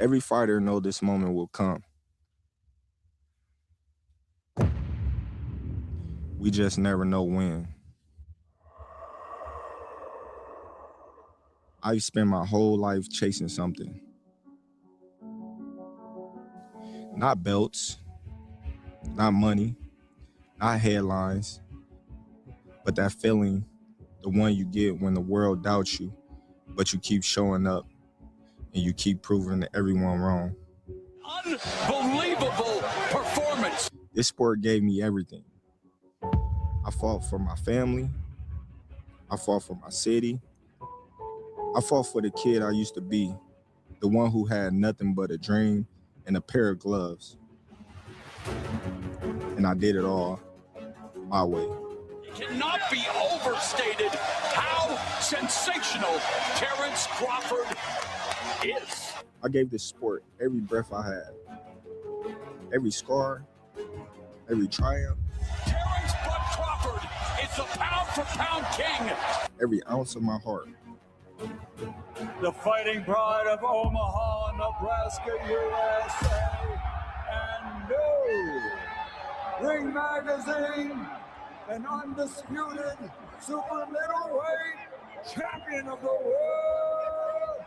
Every fighter know this moment will come. We just never know when. I've spent my whole life chasing something. Not belts, not money, not headlines, but that feeling, the one you get when the world doubts you, but you keep showing up and you keep proving everyone wrong. Unbelievable performance. This sport gave me everything. I fought for my family. I fought for my city. I fought for the kid I used to be, the one who had nothing but a dream and a pair of gloves. And I did it all my way. It cannot be overstated how sensational Terrence Crawford is. I gave this sport every breath I had, every scar, every triumph. Terrence Bud Crawford is the pound-for-pound king. Every ounce of my heart. The fighting pride of Omaha, Nebraska, USA, and no Ring Magazine, an undisputed super middleweight champion of the world.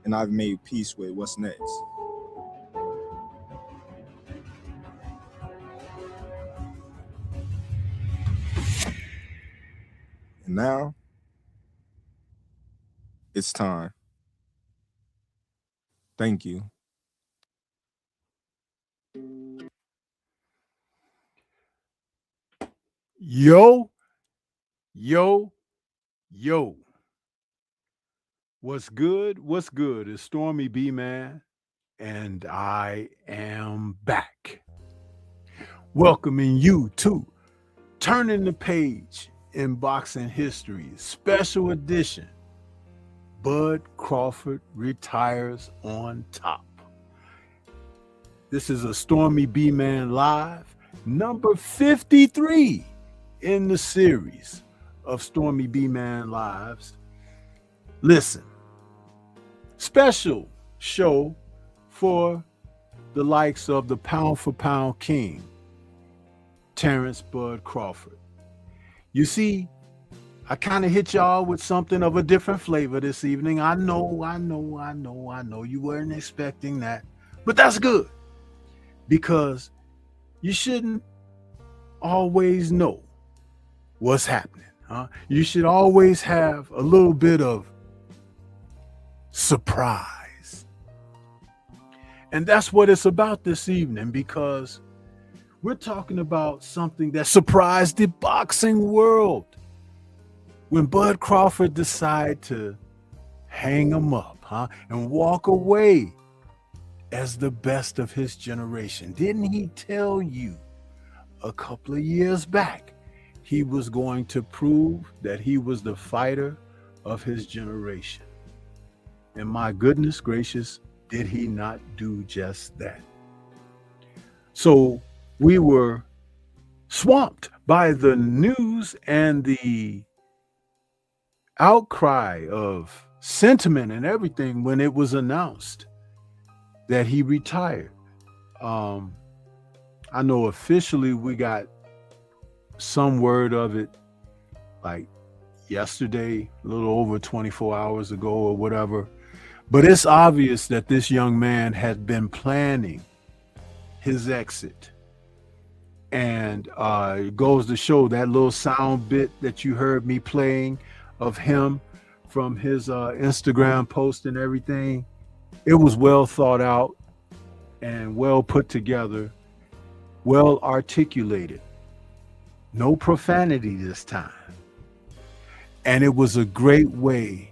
And I've made peace with what's next. And now, it's time. Thank you. Yo, yo, yo. What's good? What's good? It's Stormy B Man, and I am back. Welcoming you to Turning the Page in Boxing History, special edition. Bud Crawford retires on top. This is a Stormy B Man Live, number 53 in the series of Stormy B Man Lives. Listen, special show for the likes of the pound for pound king, Terrence Bud Crawford. You see, I kind of hit y'all with something of a different flavor this evening. I know you weren't expecting that, but that's good because you shouldn't always know what's happening. You should always have a little bit of surprise. And that's what it's about this evening, because we're talking about something that surprised the boxing world when Bud Crawford decided to hang him up, and walk away as the best of his generation. Didn't he tell you a couple of years back he was going to prove that he was the fighter of his generation? And my goodness gracious, did he not do just that? So we were swamped by the news and the outcry of sentiment and everything when it was announced that he retired. I know officially we got some word of it like yesterday, a little over 24 hours ago or whatever. But it's obvious that this young man had been planning his exit. And it goes to show that little sound bit that you heard me playing of him from his Instagram post and everything. It was well thought out and well put together, well articulated. No profanity this time. And it was a great way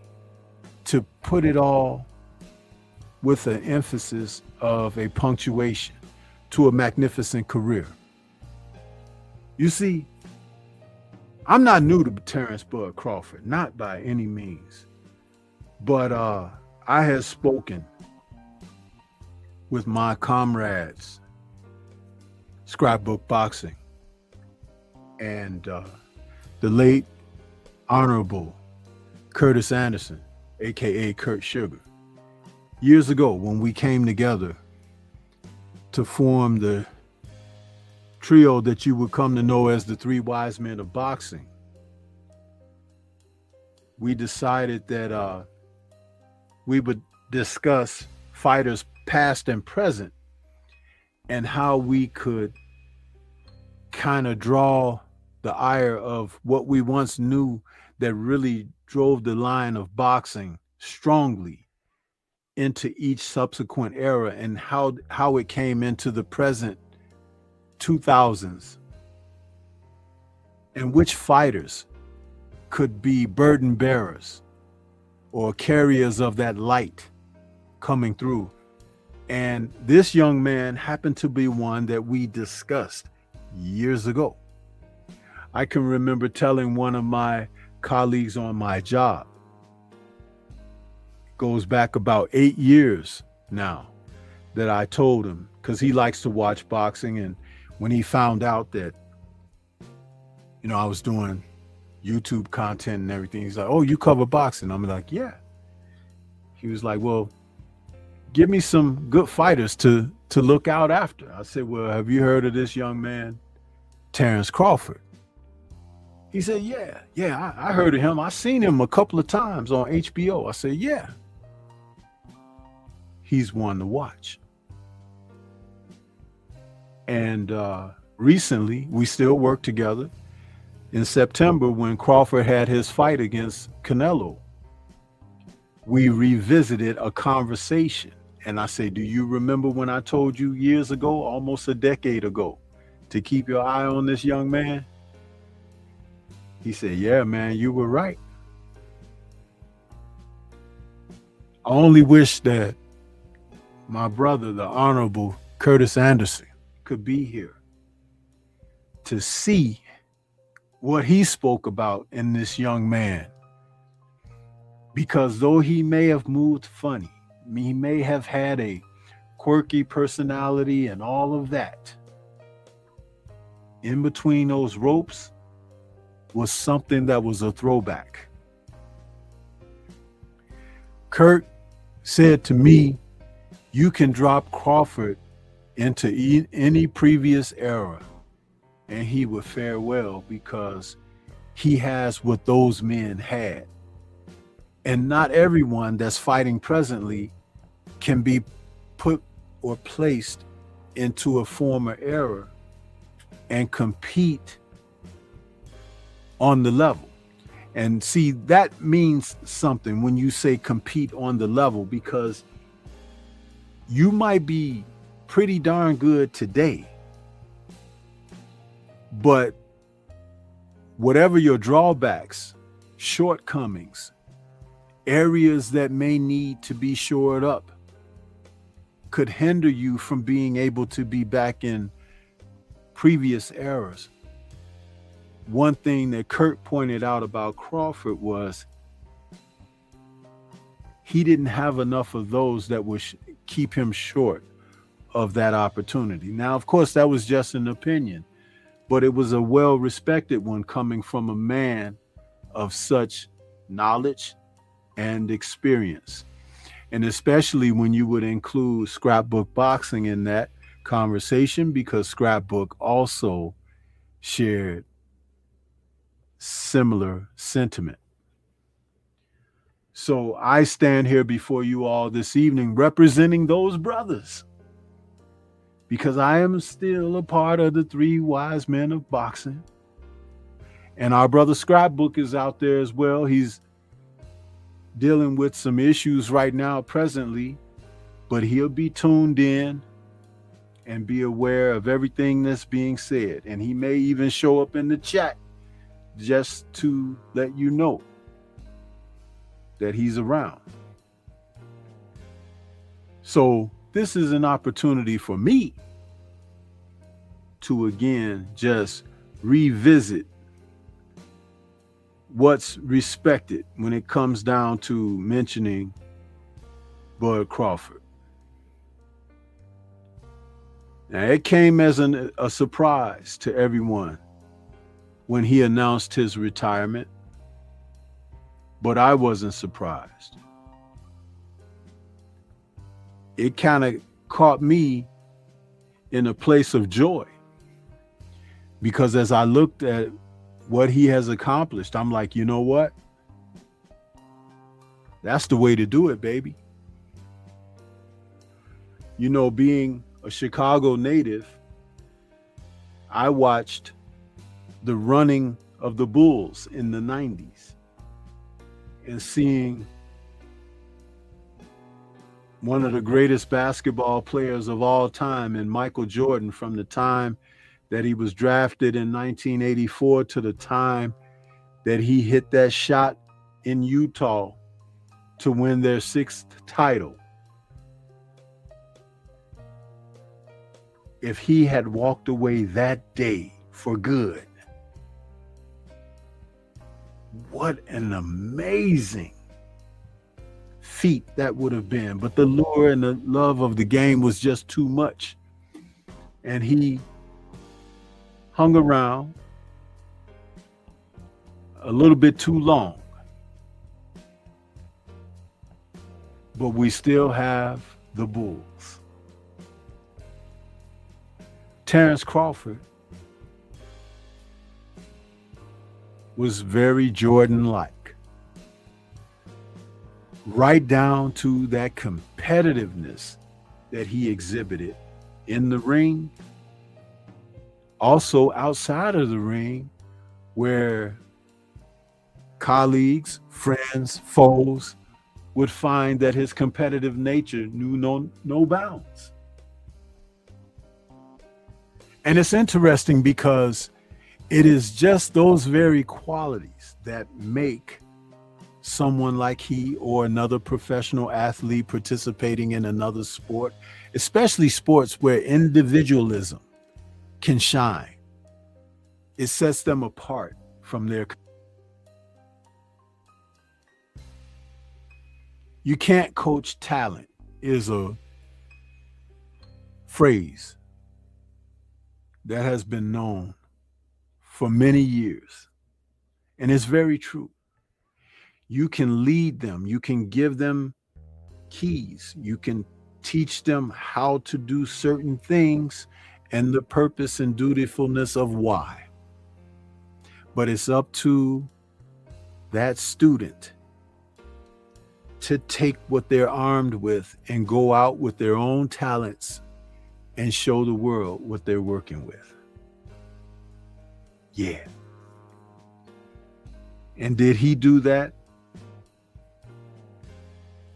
to put it all with an emphasis of a punctuation to a magnificent career. You see, I'm not new to Terrence Bud Crawford, not by any means. But I have spoken with my comrades, Scrapbook Boxing, and the late Honorable Curtis Anderson, aka Kurt Sugar. years ago when we came together to form the trio that you would come to know as the Three Wise Men of Boxing, we decided that we would discuss fighters past and present and how we could kind of draw the ire of what we once knew that really drove the line of boxing strongly into each subsequent era, and how it came into the present 2000s, and which fighters could be burden bearers or carriers of that light coming through. And this young man happened to be one that we discussed years ago. I can remember telling one of my colleagues on my job, goes back about 8 years now, that I told him, because he likes to watch boxing, and when he found out that, you know, I was doing YouTube content and everything, he's like, "Oh, you cover boxing?" I'm like, "Yeah." He was like, "Well, give me some good fighters to look out after." I said, "Well, have you heard of this young man, Terrence Crawford?" He said, yeah, I heard of him. I seen him a couple of times on HBO. I said, "Yeah, he's one to watch." And recently, we still work together. In September, when Crawford had his fight against Canelo, we revisited a conversation. And I say, "Do you remember when I told you years ago, almost a decade ago, to keep your eye on this young man?" He said, "Yeah, man, you were right." I only wish that my brother, the Honorable Curtis Anderson, could be here to see what he spoke about in this young man. Because though he may have moved funny, he may have had a quirky personality and all of that, in between those ropes was something that was a throwback. Kurt said to me, "You can drop Crawford into any previous era and he would fare well, because he has what those men had. And not everyone that's fighting presently can be put or placed into a former era and compete on the level." And see, that means something when you say compete on the level, because you might be pretty darn good today, but whatever your drawbacks, shortcomings, areas that may need to be shored up, could hinder you from being able to be back in previous eras. One thing that Kurt pointed out about Crawford was he didn't have enough of those that would keep him short of that opportunity. Now, of course, that was just an opinion, but it was a well-respected one coming from a man of such knowledge and experience. And especially when you would include Scrapbook Boxing in that conversation, because Scrapbook also shared similar sentiment. So I stand here before you all this evening representing those brothers, because I am still a part of the Three Wise Men of Boxing. And our brother Scrapbook is out there as well. He's dealing with some issues right now presently, but he'll be tuned in and be aware of everything that's being said. And he may even show up in the chat just to let you know that he's around. So this is an opportunity for me to again just revisit what's respected when it comes down to mentioning Bud Crawford. Now, it came as a surprise to everyone when he announced his retirement, but I wasn't surprised. it kind of caught me in a place of joy, because as I looked at what he has accomplished, I'm like, you know what? That's the way to do it, baby. You know, being a Chicago native, I watched the running of the Bulls in the 90s and seeing one of the greatest basketball players of all time in Michael Jordan, from the time that he was drafted in 1984 to the time that he hit that shot in Utah to win their 6th title. If he had walked away that day for good, what an amazing feat that would have been. But the lure and the love of the game was just too much. And he hung around a little bit too long. But we still have the Bulls. Terrence Crawford was very Jordan-like, right down to that competitiveness that he exhibited in the ring, also outside of the ring, where colleagues, friends, foes would find that his competitive nature knew no bounds. And it's interesting because it is just those very qualities that make someone like he or another professional athlete participating in another sport, especially sports where individualism can shine. It sets them apart from their. You can't coach talent is a phrase that has been known for many years. And it's very true. You can lead them. You can give them keys. You can teach them how to do certain things and the purpose and dutifulness of why. But it's up to that student to take what they're armed with and go out with their own talents and show the world what they're working with. Yeah. And did he do that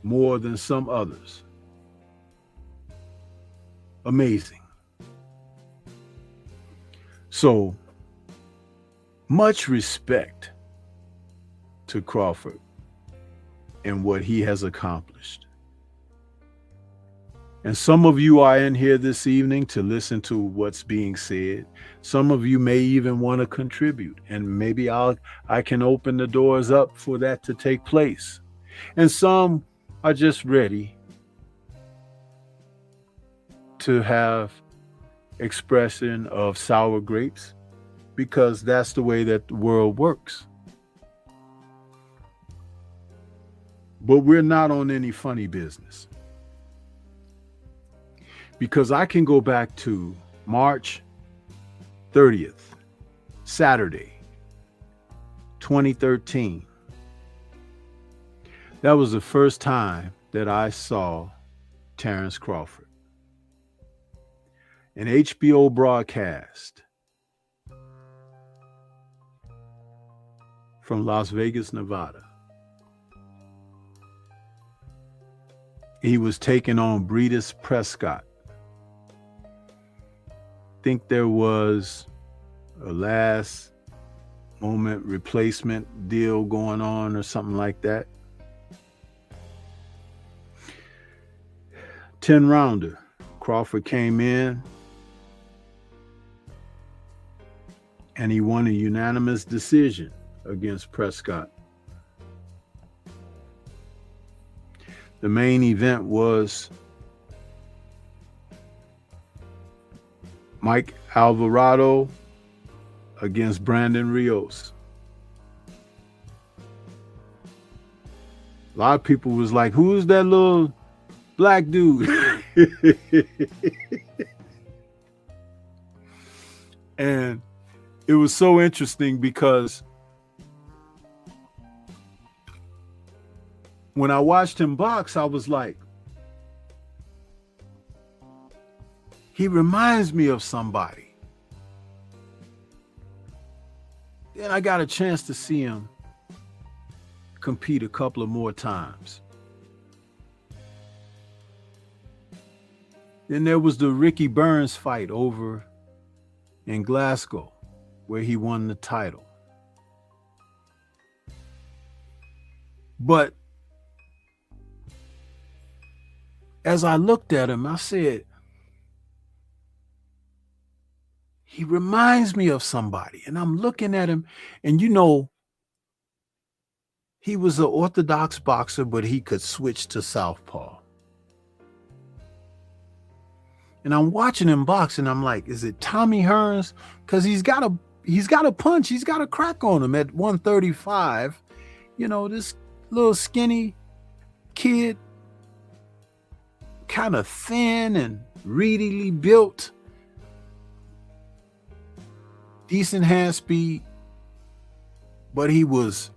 more than some others? Amazing. So, much respect to Crawford and what he has accomplished. And some of you are in here this evening to listen to what's being said. Some of you may even want to contribute, and maybe I can open the doors up for that to take place. And some are just ready to have expression of sour grapes, because that's the way that the world works. But we're not on any funny business, because I can go back to March 30th, Saturday, 2013. That was the first time that I saw Terrence Crawford. An HBO broadcast from Las Vegas, Nevada. He was taking on Breedis Prescott. I think there was a last moment replacement deal going on or something like that. 10-rounder. Crawford came in and he won a unanimous decision against Prescott. The main event was Mike Alvarado against Brandon Rios. A lot of people was like, who's that little black dude? And it was so interesting because when I watched him box, I was like, he reminds me of somebody. Then I got a chance to see him compete a couple of more times. Then there was the Ricky Burns fight over in Glasgow, where he won the title. But as I looked at him, I said, he reminds me of somebody. And I'm looking at him, and you know, he was an orthodox boxer, but he could switch to southpaw. And I'm watching him box, and I'm like, is it Tommy Hearns? Because he's got a punch, he's got a crack on him at 135. You know, this little skinny kid, kind of thin and reedily built, decent hand speed, but he was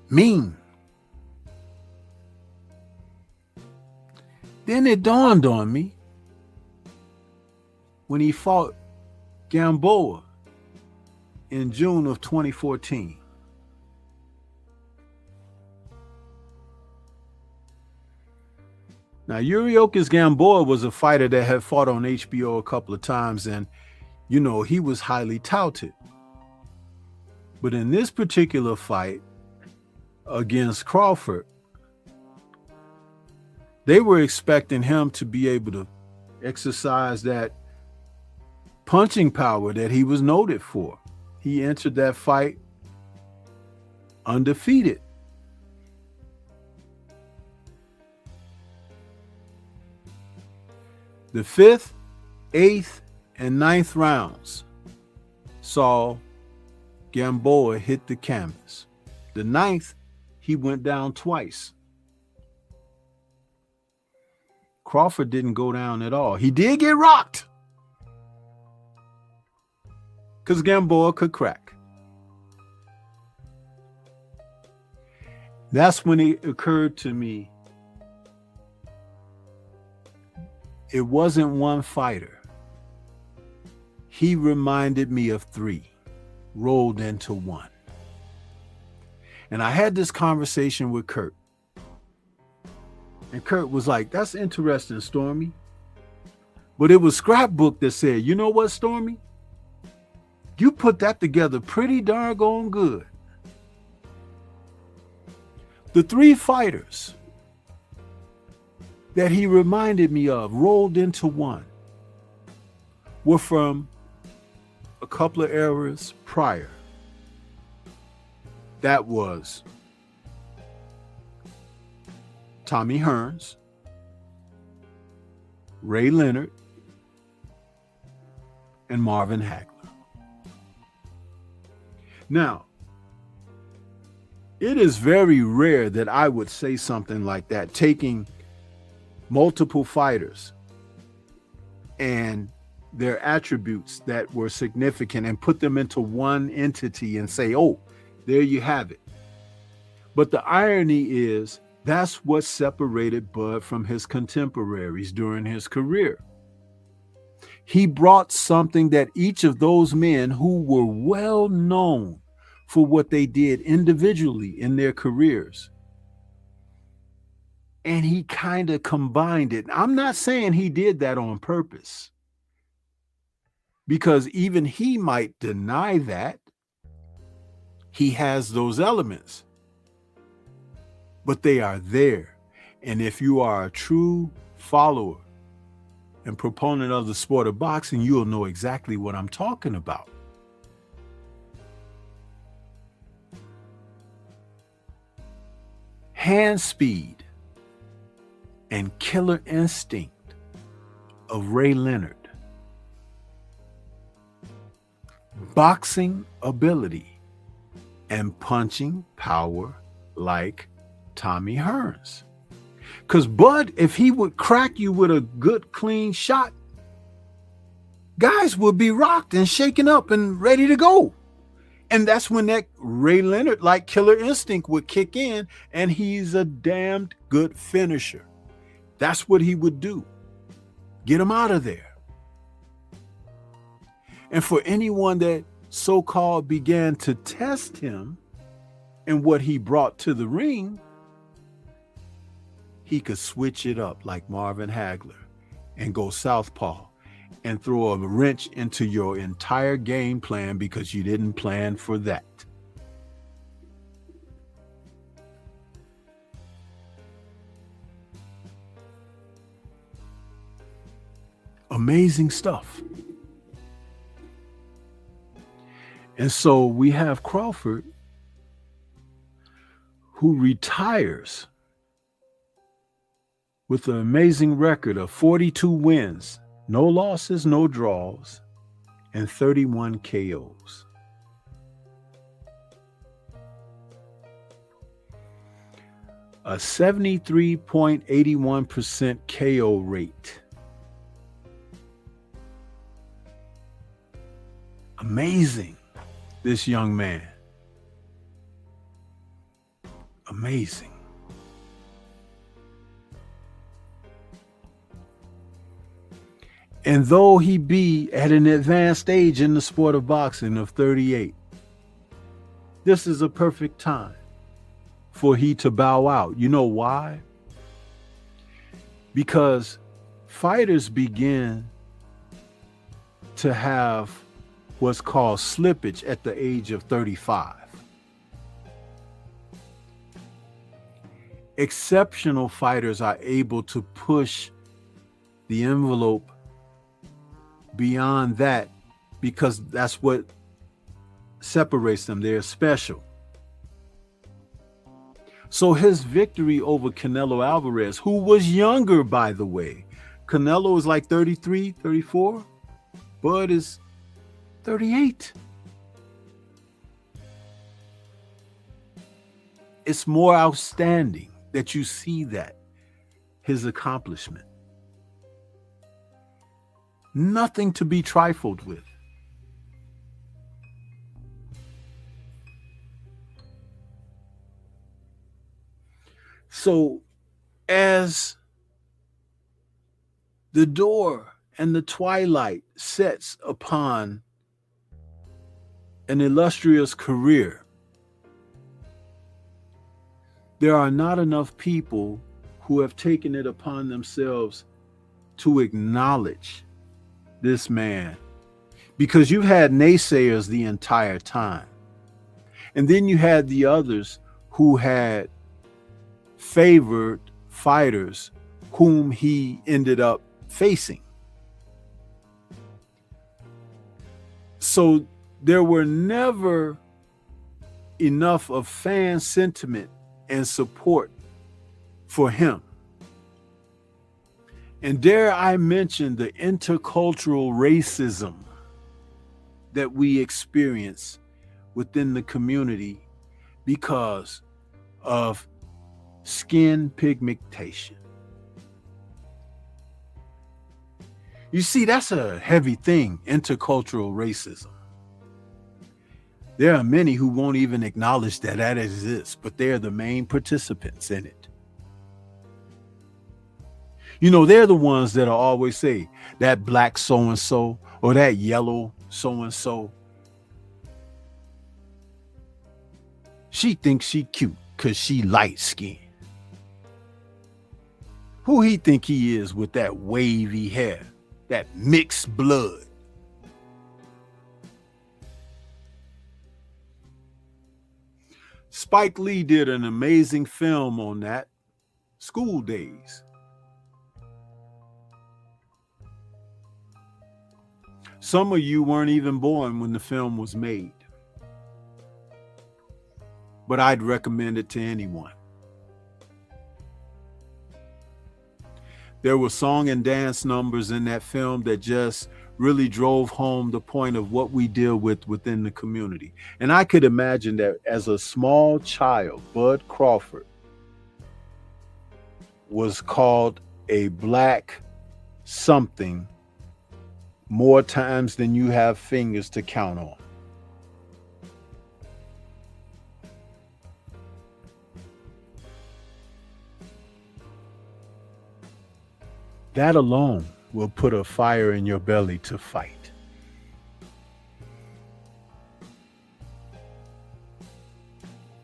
mean. Then it dawned on me when he fought Gamboa in June of 2014. Now, Yuriorkis Gamboa was a fighter that had fought on HBO a couple of times, and, you know, he was highly touted. But in this particular fight against Crawford, they were expecting him to be able to exercise that punching power that he was noted for. He entered that fight undefeated. The 5th, 8th, and 9th rounds saw Gamboa hit the canvas. The 9th, he went down twice. Crawford didn't go down at all. He did get rocked because Gamboa could crack. That's when it occurred to me, it wasn't one fighter. He reminded me of 3 rolled into one. And I had this conversation with Kurt. And Kurt was like, that's interesting, Stormy. But it was Scrapbook that said, you know what, Stormy? You put that together pretty doggone good. The 3 fighters that he reminded me of rolled into one were from a couple of eras prior. That was Tommy Hearns, Ray Leonard, and Marvin Hagler. Now, it is very rare that I would say something like that, taking multiple fighters and their attributes that were significant and put them into one entity and say, oh, there you have it. But the irony is, that's what separated Bud from his contemporaries during his career. He brought something that each of those men who were well known for what they did individually in their careers, and he kind of combined it. I'm not saying he did that on purpose, because even he might deny that he has those elements, but they are there. And if you are a true follower and proponent of the sport of boxing, you'll know exactly what I'm talking about. Hand speed and killer instinct of Ray Leonard. Boxing ability and punching power like Tommy Hearns. Because Bud, if he would crack you with a good, clean shot, guys would be rocked and shaken up and ready to go. And that's when that Ray Leonard like killer instinct would kick in, and he's a damned good finisher. That's what he would do. Get him out of there. And for anyone that so-called began to test him and what he brought to the ring, he could switch it up like Marvin Hagler and go southpaw and throw a wrench into your entire game plan because you didn't plan for that. Amazing stuff. And so we have Crawford, who retires with an amazing record of 42 wins, no losses, no draws, and 31 KOs. A 73.81% KO rate. Amazing, this young man. Amazing. And though he be at an advanced age in the sport of boxing of 38, this is a perfect time for he to bow out. You know why? Because fighters begin to have what's called slippage at the age of 35. Exceptional fighters are able to push the envelope beyond that because that's what separates them. They're special. So his victory over Canelo Alvarez, who was younger, by the way. Canelo is like 33, 34. Bud is 38. It's more outstanding that you see that, his accomplishment. Nothing to be trifled with. So as the door and the twilight sets upon an illustrious career, there are not enough people who have taken it upon themselves to acknowledge this man, because you've had naysayers the entire time. And then you had the others who had favored fighters whom he ended up facing. So there were never enough of fan sentiment and support for him. And dare I mention the intercultural racism that we experience within the community because of skin pigmentation. You see, that's a heavy thing, intercultural racism. There are many who won't even acknowledge that that exists, but they're the main participants in it. You know, they're the ones that always say that black so-and-so or that yellow so-and-so. She thinks she cute because she light skinned. Who he think he is with that wavy hair, that mixed blood? Spike Lee did an amazing film on that, School Days. Some of you weren't even born when the film was made, but I'd recommend it to anyone. There were song and dance numbers in that film that just really drove home the point of what we deal with within the community. And I could imagine that as a small child, Bud Crawford was called a black something more times than you have fingers to count on. That alone will put a fire in your belly to fight.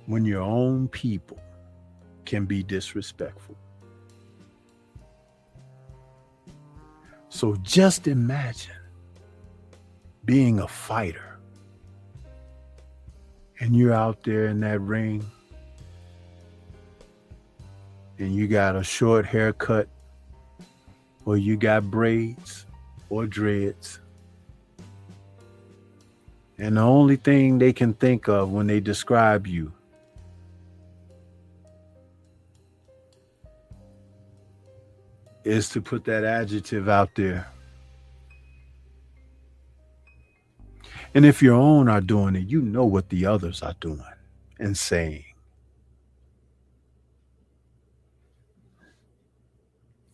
When your own people can be disrespectful. So just imagine being a fighter and you're out there in that ring and you got a short haircut or you got braids or dreads. And the only thing they can think of when they describe you is to put that adjective out there. And if your own are doing it, you know what the others are doing and saying.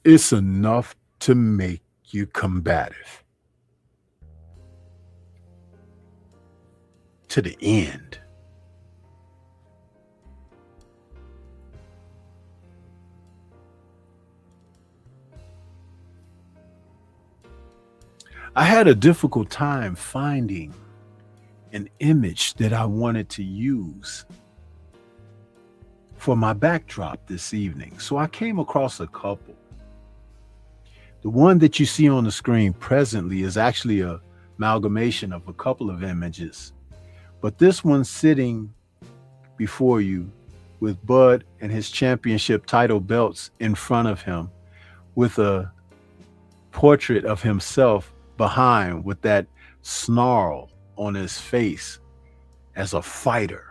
It's enough to make you combative to the end. I had a difficult time finding an image that I wanted to use for my backdrop this evening. So I came across a couple. The one that you see on the screen presently is actually an amalgamation of a couple of images. But this one sitting before you with Bud and his championship title belts in front of him with a portrait of himself behind with that snarl on his face as a fighter.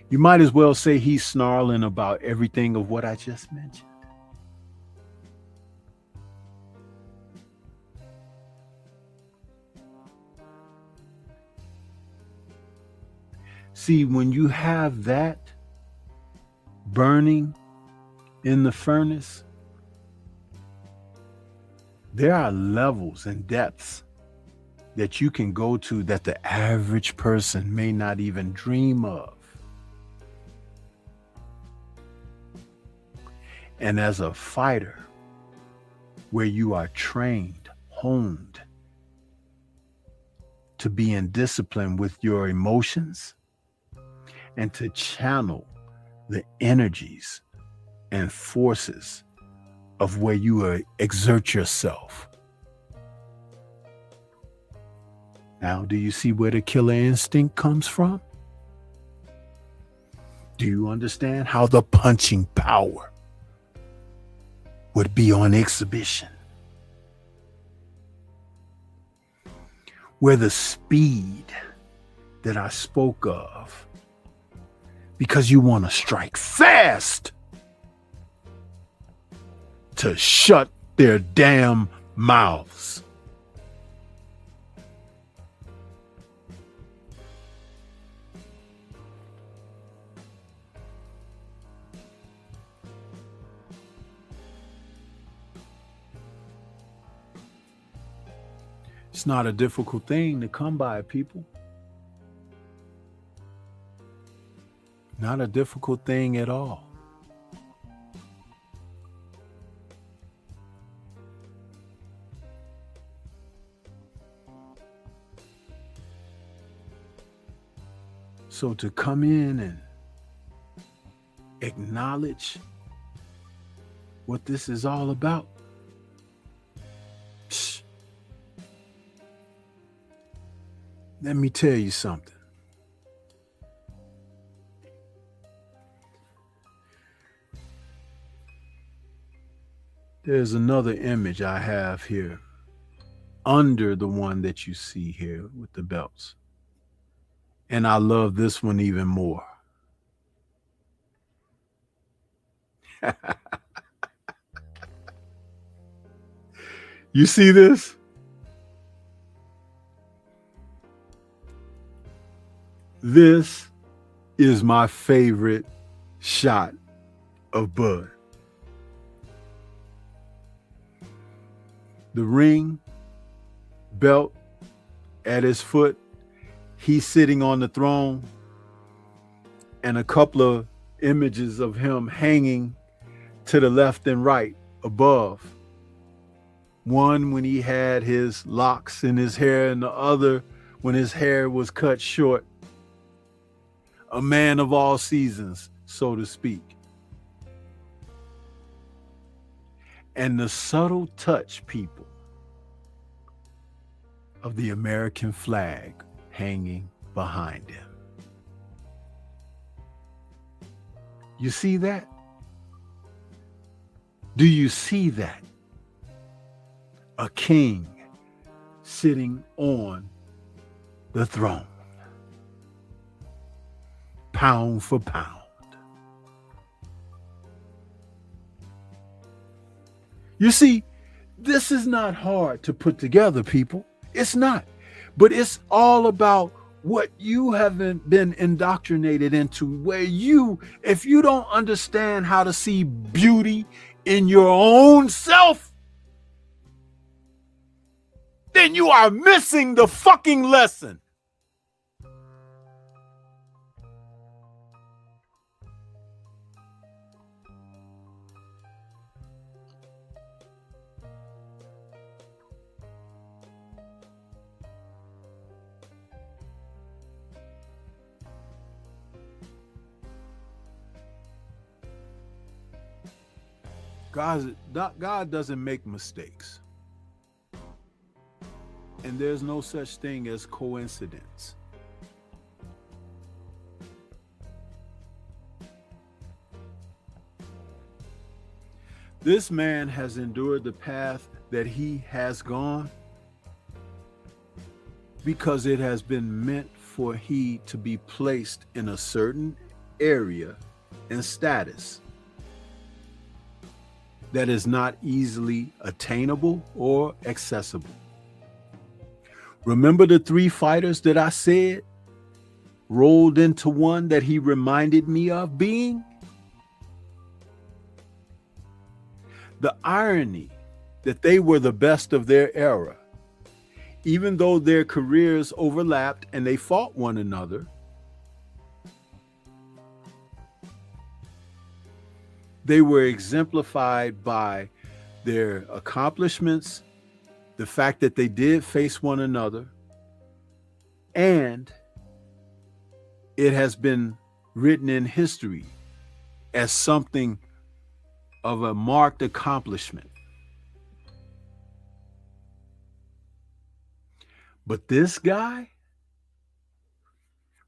You might as well say he's snarling about everything of what I just mentioned. See, when you have that burning in the furnace, there are levels and depths that you can go to that the average person may not even dream of. And as a fighter, where you are trained, honed to be in discipline with your emotions and to channel the energies and forces of where you exert yourself. Now, do you see where the killer instinct comes from? Do you understand how the punching power would be on exhibition? Where the speed that I spoke of, because you want to strike fast to shut their damn mouths. It's not a difficult thing to come by, people. Not a difficult thing at all. So to come in and acknowledge what this is all about, let me tell you something. There's another image I have here under the one that you see here with the belts. And I love this one even more. You see this? This is my favorite shot of Bud. The ring, belt at his foot, he's sitting on the throne, and a couple of images of him hanging to the left and right above. One when he had his locks in his hair, and the other when his hair was cut short. A man of all seasons, so to speak. And the subtle touch, people, of the American flag hanging behind him. You see that? Do you see that? A king sitting on the throne, pound for pound. You see, this is not hard to put together, people. It's not. But it's all about what you haven't been indoctrinated into, where you, if you don't understand how to see beauty in your own self, then you are missing the fucking lesson. God doesn't make mistakes. And there's no such thing as coincidence. This man has endured the path that he has gone because it has been meant for he to be placed in a certain area and status that is not easily attainable or accessible. Remember the 3 fighters that I said rolled into one that he reminded me of being? The irony that they were the best of their era, even though their careers overlapped and they fought one another, they were exemplified by their accomplishments, the fact that they did face one another, and it has been written in history as something of a marked accomplishment. But this guy,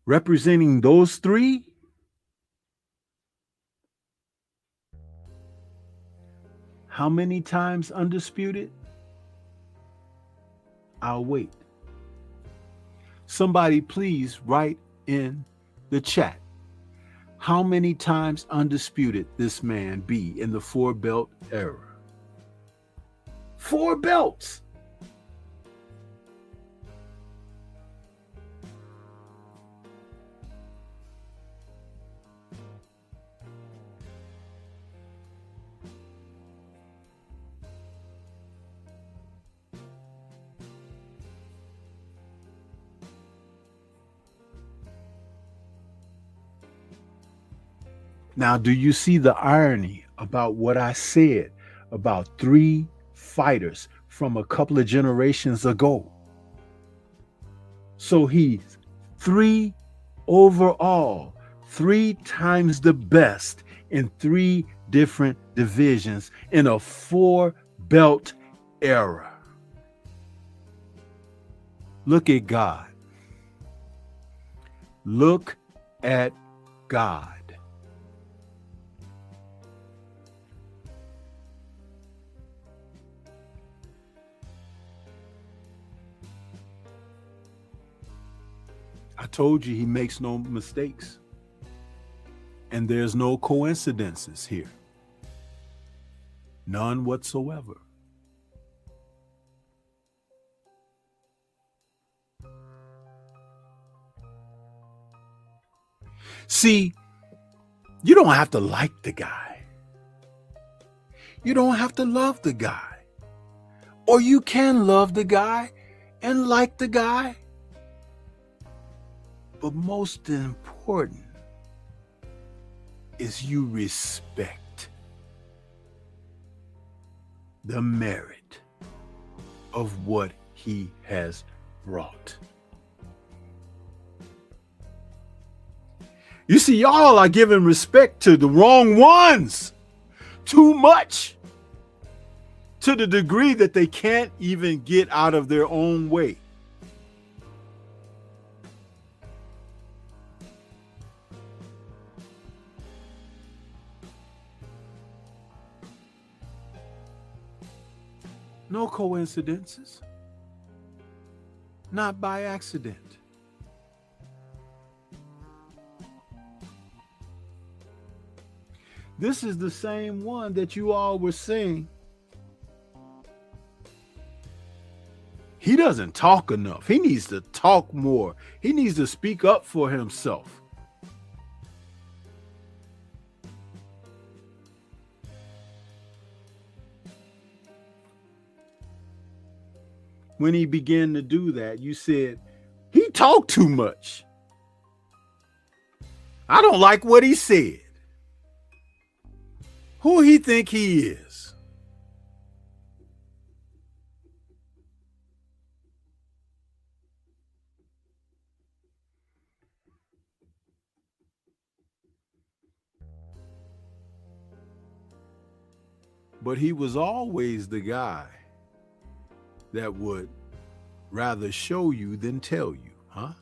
representing those 3, how many times undisputed? I'll wait. Somebody please write in the chat. How many times undisputed this man be in the 4-belt era? 4 belts. Now, do you see the irony about what I said about 3 fighters from a couple of generations ago? So he's 3 overall, 3 times the best in 3 different divisions in a 4-belt era. Look at God. Look at God. I told you he makes no mistakes. And there's no coincidences here. None whatsoever. See, You don't have to like the guy. You don't have to love the guy. Or you can love the guy and like the guy. But most important is you respect the merit of what he has brought. You see, y'all are giving respect to the wrong ones too much, to the degree that they can't even get out of their own way. No coincidences. Not by accident. This is the same one that you all were saying. He doesn't talk enough. He needs to talk more. He needs to speak up for himself. When he began to do that, you said, he talked too much. I don't like what he said. Who he think he is? But he was always the guy that would rather show you than tell you, huh?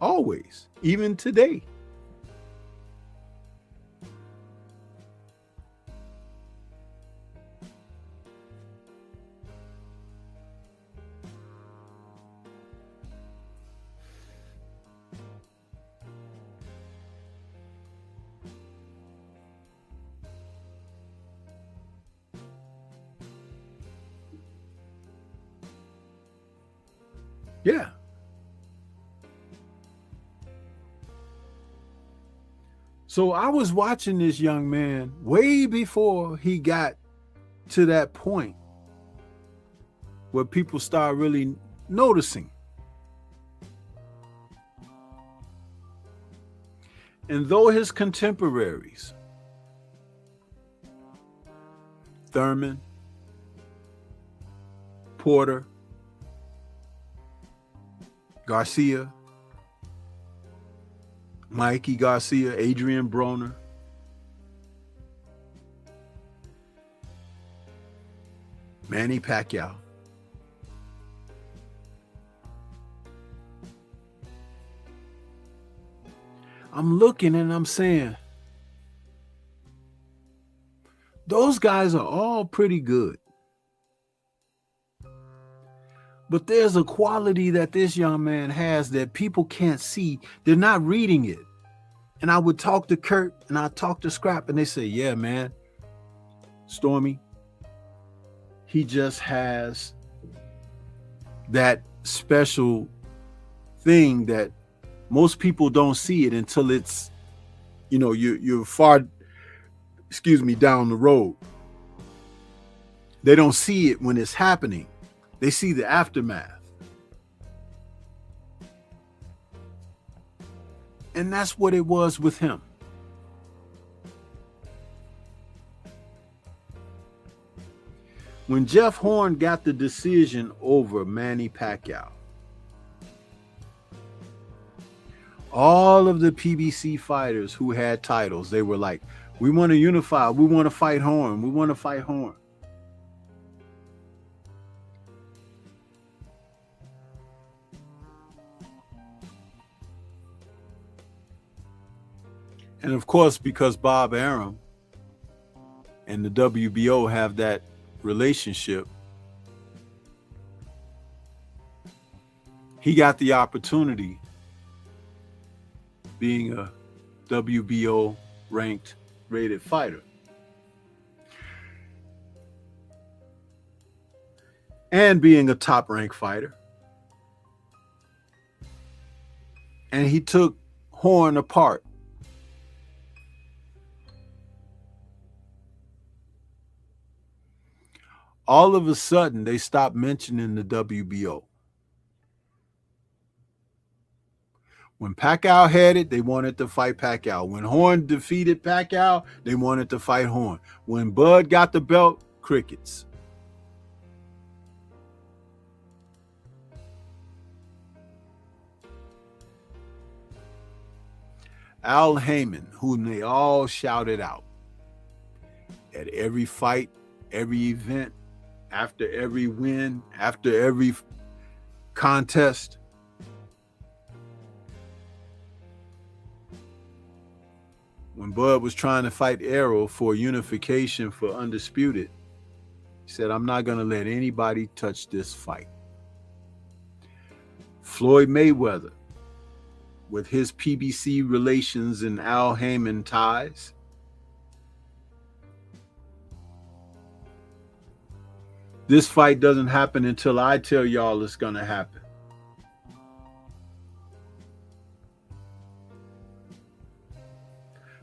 Always, even today. Yeah. So I was watching this young man way before he got to that point where people start really noticing. And though his contemporaries, Thurman, Porter, Garcia, Mikey Garcia, Adrian Broner, Manny Pacquiao, I'm looking and I'm saying, those guys are all pretty good. But there's a quality that this young man has that people can't see. They're not reading it. And I would talk to Kurt and I talk to Scrap and they say, yeah, man, Stormy, he just has that special thing that most people don't see it until it's, you know, you're far, down the road. They don't see it when it's happening. They see the aftermath. And that's what it was with him. When Jeff Horn got the decision over Manny Pacquiao, all of the PBC fighters who had titles, they were like, we want to unify. We want to fight Horn. We want to fight Horn. And of course, because Bob Arum and the WBO have that relationship, he got the opportunity, being a WBO ranked rated fighter. And being a top ranked fighter. And he took Horn apart all of a sudden they stopped mentioning the WBO. When Pacquiao had it, they wanted to fight Pacquiao. When Horn defeated Pacquiao, they wanted to fight Horn. When Bud got the belt, crickets. Al Heyman, whom they all shouted out at every fight, every event, after every win, after every contest. When Bud was trying to fight Errol for unification for Undisputed, he said, I'm not going to let anybody touch this fight. Floyd Mayweather, with his PBC relations and Al Heyman ties, this fight doesn't happen until I tell y'all it's going to happen.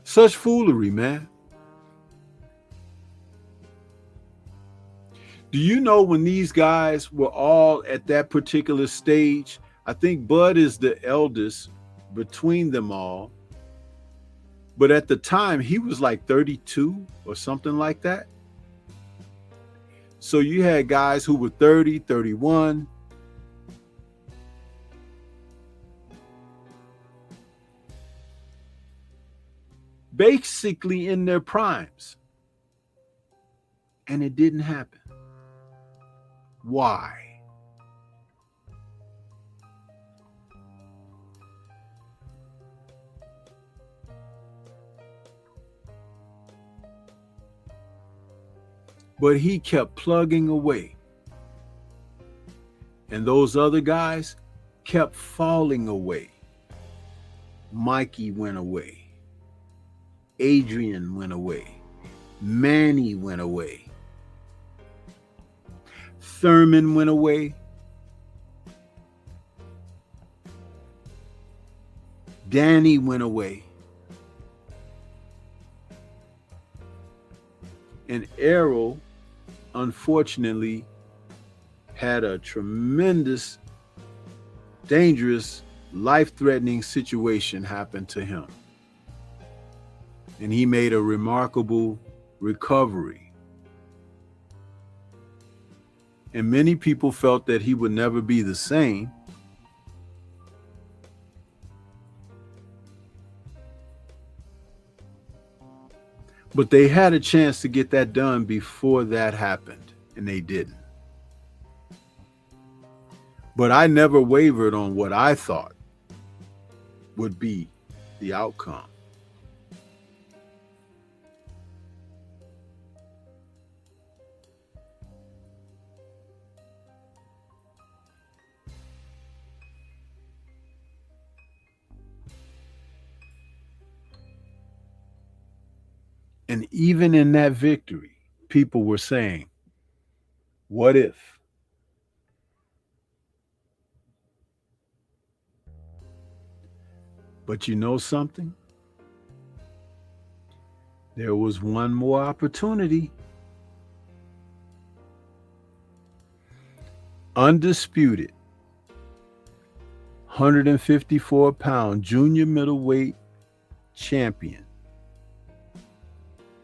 Such foolery, man. Do you know when these guys were all at that particular stage? I think Bud is the eldest between them all. But at the time, he was like 32 or something like that. So you had guys who were 30, 31. Basically in their primes. And it didn't happen. Why? But he kept plugging away. And those other guys kept falling away. Mikey went away. Adrian went away. Manny went away. Thurman went away. Danny went away. And Errol, unfortunately, had a tremendous, dangerous, life-threatening situation happen to him. And he made a remarkable recovery. And many people felt that he would never be the same. But they had a chance to get that done before that happened, and they didn't. But I never wavered on what I thought would be the outcome. And even in that victory, people were saying, what if? But you know something? There was one more opportunity. Undisputed 154-pound junior middleweight champion,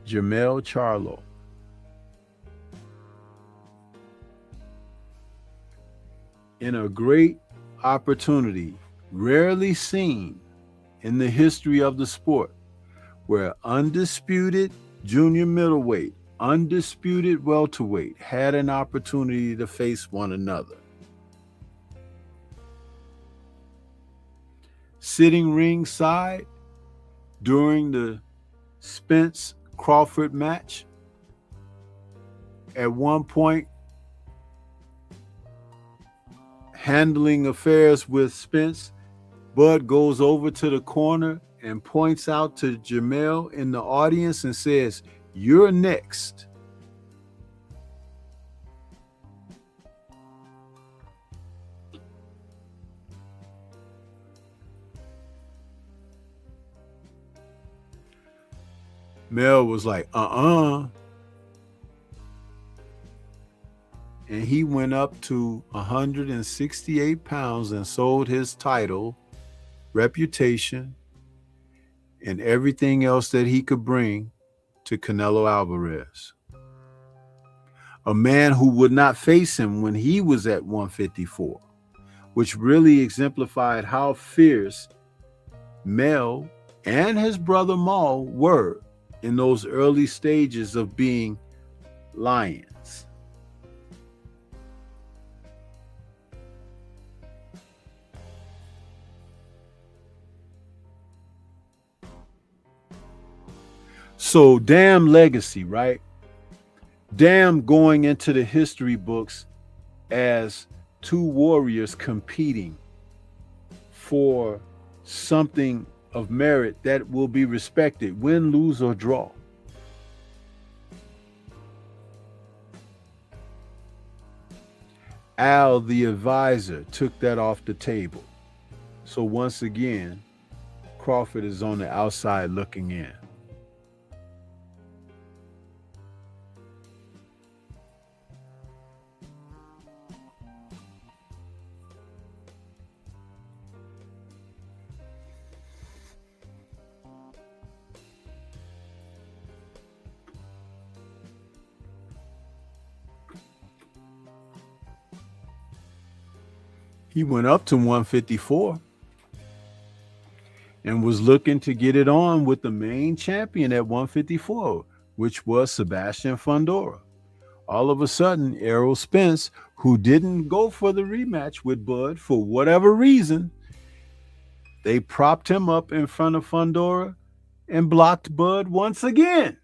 Jermell Charlo, in a great opportunity rarely seen in the history of the sport, where undisputed junior middleweight, undisputed welterweight had an opportunity to face one another. Sitting ringside during the Spence Crawford match, at one point handling affairs with Spence, Bud goes over to the corner and points out to Jermell in the audience and says, "You're next." Mel was like, and he went up to 168 pounds and sold his title, reputation, and everything else that he could bring to Canelo Alvarez. A man who would not face him when he was at 154, which really exemplified how fierce Mel and his brother Maul were in those early stages of being lions. So damn legacy, right? Damn going into the history books as two warriors competing for something of merit that will be respected, win, lose, or draw. Al, the advisor, took that off the table. So once again, Crawford is on the outside looking in. He went up to 154 and was looking to get it on with the main champion at 154, which was Sebastian Fundora. All of a sudden, Errol Spence, who didn't go for the rematch with Bud for whatever reason, they propped him up in front of Fundora and blocked Bud once again.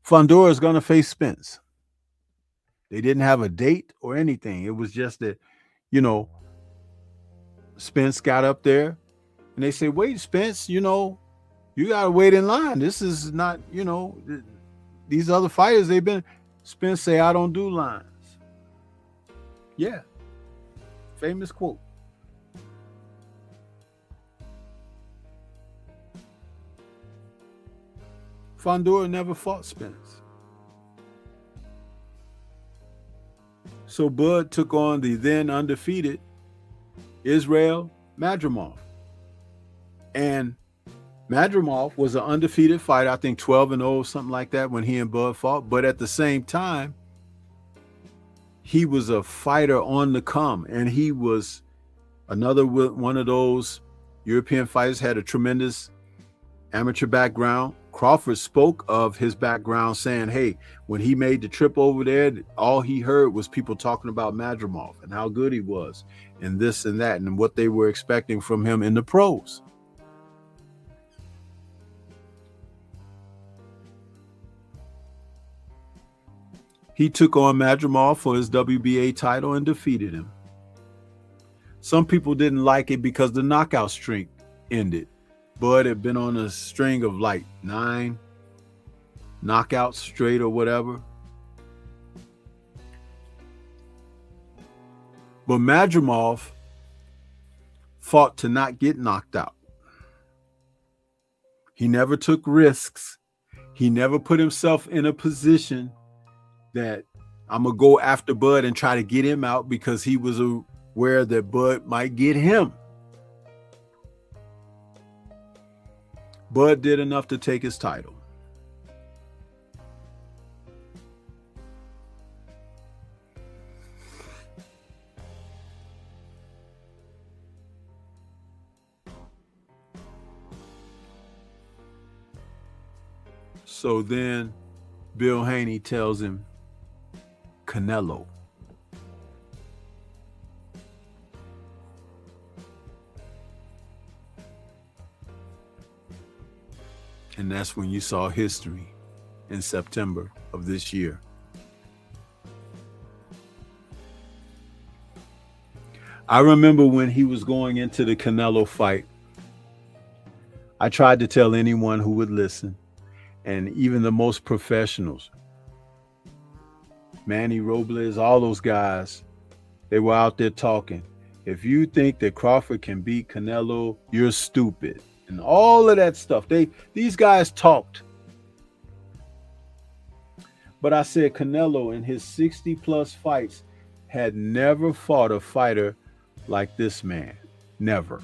Fundora is going to face Spence. They didn't have a date or anything. It was just that, Spence got up there and they say, wait, Spence, you got to wait in line. This is not, these other fighters, Spence say, I don't do lines. Yeah. Famous quote. Fundora never fought Spence. So Bud took on the then undefeated Israel Madrimov. And Madrimov was an undefeated fighter, I think 12-0, something like that, when he and Bud fought. But at the same time, he was a fighter on the come. And he was another one of those European fighters, had a tremendous amateur background. Crawford spoke of his background saying, hey, when he made the trip over there, all he heard was people talking about Madrimov and how good he was and this and that and what they were expecting from him in the pros. He took on Madrimov for his WBA title and defeated him. Some people didn't like it because the knockout streak ended. Bud had been on a string of like 9 knockouts straight or whatever. But Madrimov fought to not get knocked out. He never took risks. He never put himself in a position that I'm going to go after Bud and try to get him out because he was aware that Bud might get him. Bud did enough to take his title. So then Bill Haney tells him, Canelo. And that's when you saw history in September of this year. I remember when he was going into the Canelo fight, I tried to tell anyone who would listen, and even the most professionals, Manny Robles, all those guys, they were out there talking. If you think that Crawford can beat Canelo, you're stupid. And all of that stuff. These guys talked. But I said Canelo in his 60 plus fights had never fought a fighter like this man. Never.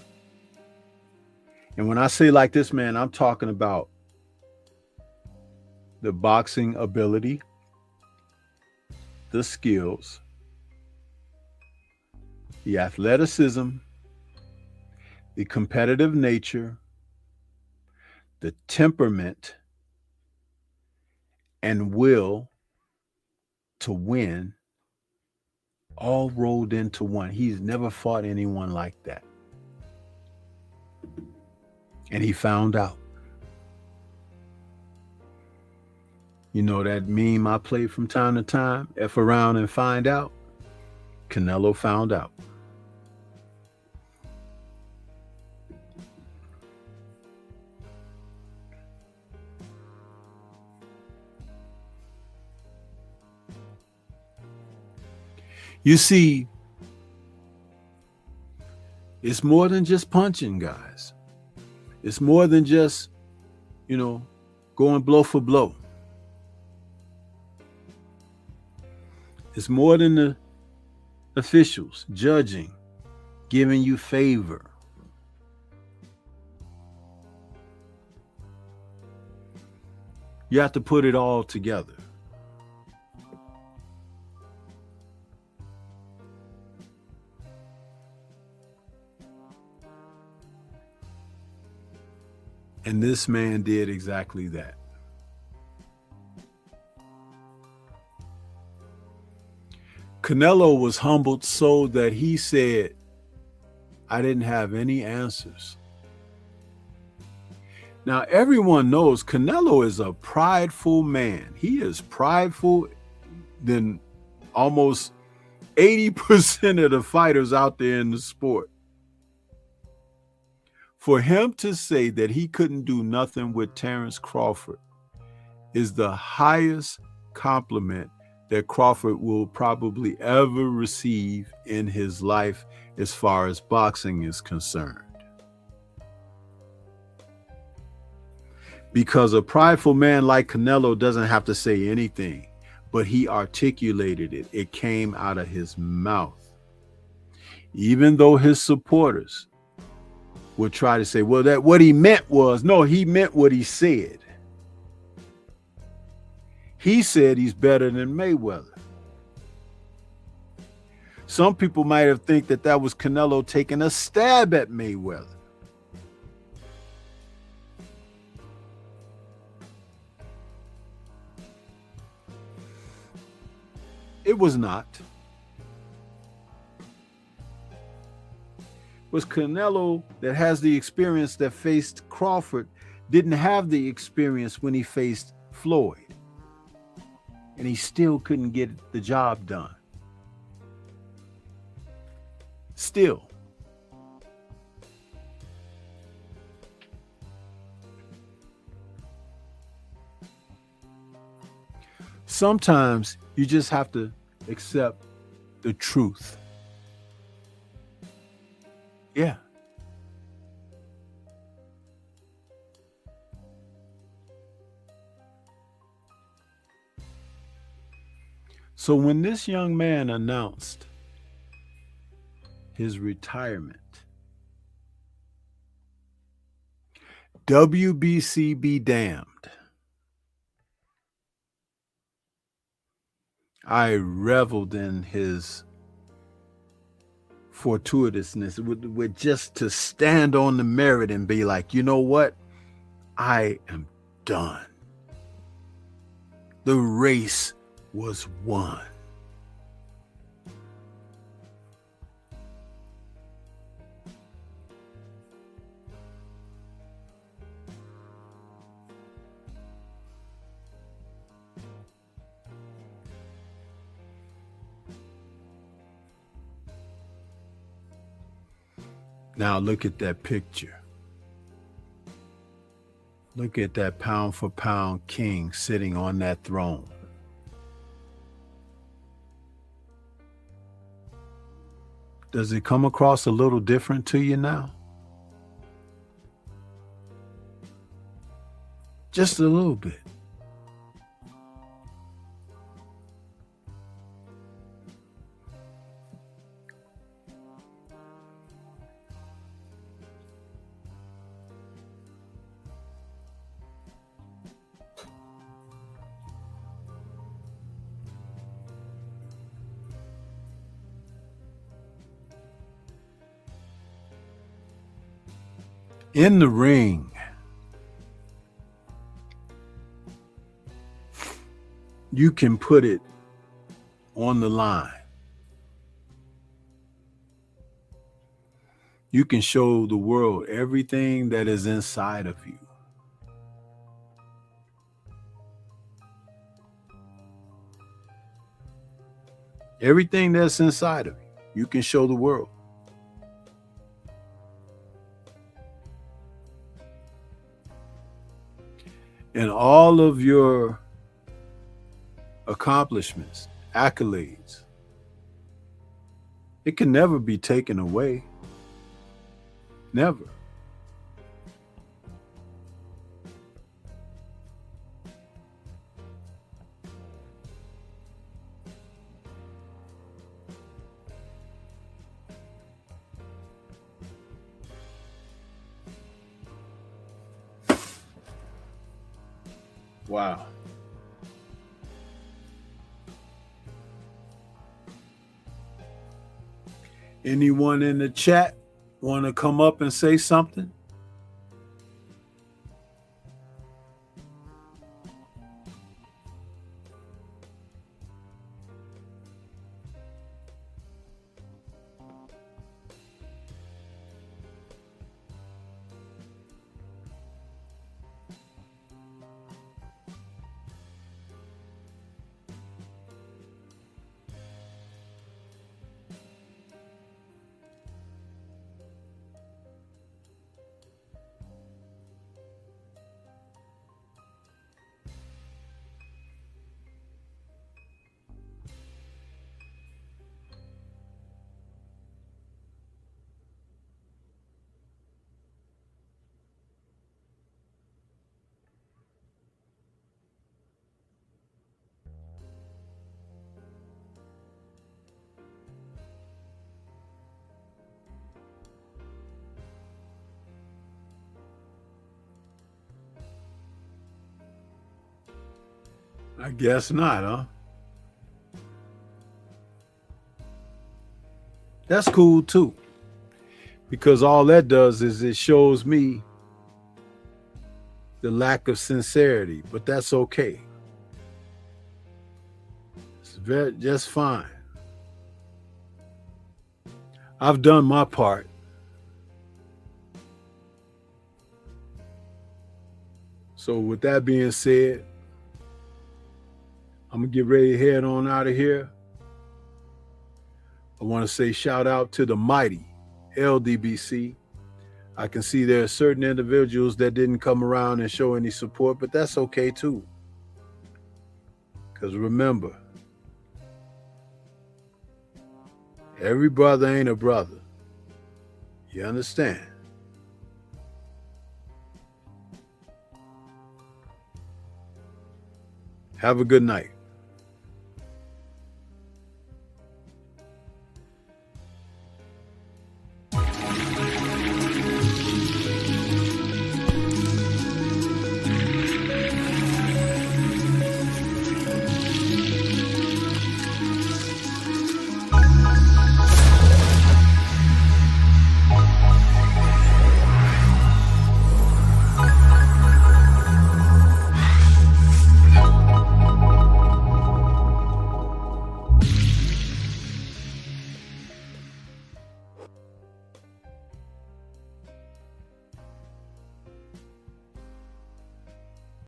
And when I say like this man, I'm talking about the boxing ability, the skills, the athleticism, the competitive nature, the temperament, and will to win, all rolled into one. He's never fought anyone like that. And he found out. You know that meme I play from time to time, F around and find out? Canelo found out. You see, it's more than just punching, guys. It's more than just, going blow for blow. It's more than the officials judging, giving you favor. You have to put it all together. And this man did exactly that. Canelo was humbled so that he said, I didn't have any answers. Now, everyone knows Canelo is a prideful man. He is prideful than almost 80% of the fighters out there in the sport. For him to say that he couldn't do nothing with Terrence Crawford is the highest compliment that Crawford will probably ever receive in his life as far as boxing is concerned. Because a prideful man like Canelo doesn't have to say anything, but he articulated it. It came out of his mouth. Even though his supporters would try to say, well, that what he meant was, no, he meant what he said. He said he's better than Mayweather. Some people might have think that that was Canelo taking a stab at Mayweather. It was not. It was Canelo that has the experience that faced Crawford, didn't have the experience when he faced Floyd. And he still couldn't get the job done. Still. Sometimes you just have to accept the truth. Yeah. So when this young man announced his retirement, WBC be damned. I reveled in his fortuitousness with just to stand on the merit and be like, you know what? I am done. The race was won. Now look at that picture. Look at that pound for pound king sitting on that throne. Does it come across a little different to you now? Just a little bit. in the ring, you can put it on the line. You can show the world everything that is inside of you. Everything that's inside of you, you can show the world. And all of your accomplishments, accolades, it can never be taken away. Never. Wow. Anyone in the chat want to come up and say something? I guess not, huh? That's cool too, because all that does is it shows me the lack of sincerity, but that's okay. It's just fine. I've done my part. So with that being said, I'm going to get ready to head on out of here. I want to say shout out to the mighty LDBC. I can see there are certain individuals that didn't come around and show any support, but that's okay too. Because remember, every brother ain't a brother. You understand? Have a good night.